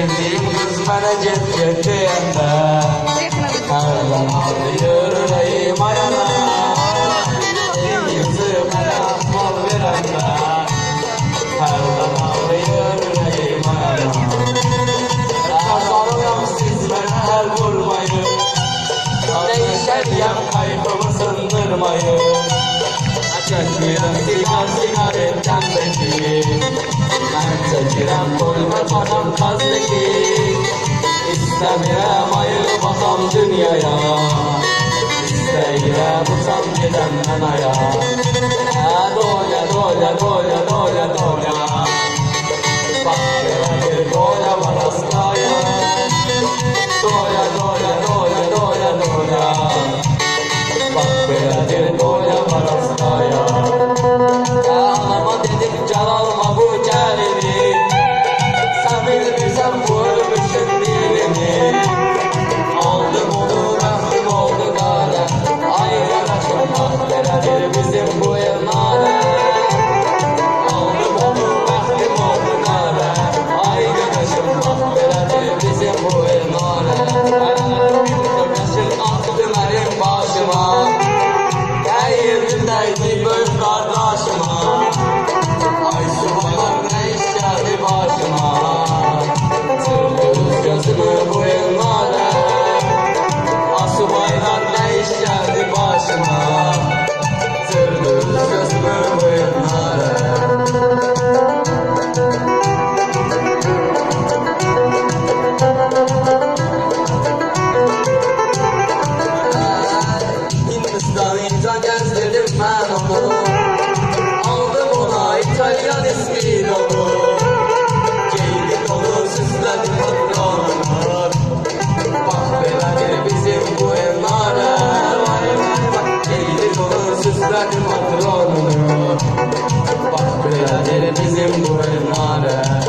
sevdiğim kız bana jet deyəndə hərdən ağrıyır ürəyim ayana. Kızı bana mal verəndə hərdən ağrıyır ürəyim ayana. Kazanıram siz bana el vurmayın, değişəriyəm kaybımı sındırmayın. Çəkirəm sigar evdən beki, mən çəkirəm koyma panam tazdaki. İstəmirəm ayı baxam dünyaya, İstəyirəm uçam gedəm mən aya. Doya, doya, doya, doya, doya, bak belə bir doya varaskaya. Doya, doya, doya, doya, doya, bak belə bir doya varaskaya. Anama dedim can alma bu gəlini, sen bilmirsən bu ölmüşün dilini. Aldım onu rəhmim oldu qara, ay qardaşım bak belədir bizim bu elnara. Aldım onu rəhmim oldu qara, ay qardaşım bak belədir bizim bu elnara. Yaşın attı mənim başıma, dəydi böyük qardaşıma. Ay subaylar nə iş gəldi başıma, çırpdınız gözümü bu elmara. Subaylar nə iş gəldi başıma, çırpdınız gözümü bu elmara. Hindistan insan gəzdirdim mən onu, aldım ona İtalyan ismi dolu. Geydi dolu süslədi patronunu, bak belədir bizim bu elnara. Vay vay vay, geydi dolu süslədi patronunu, bak belədir bizim bu elnara.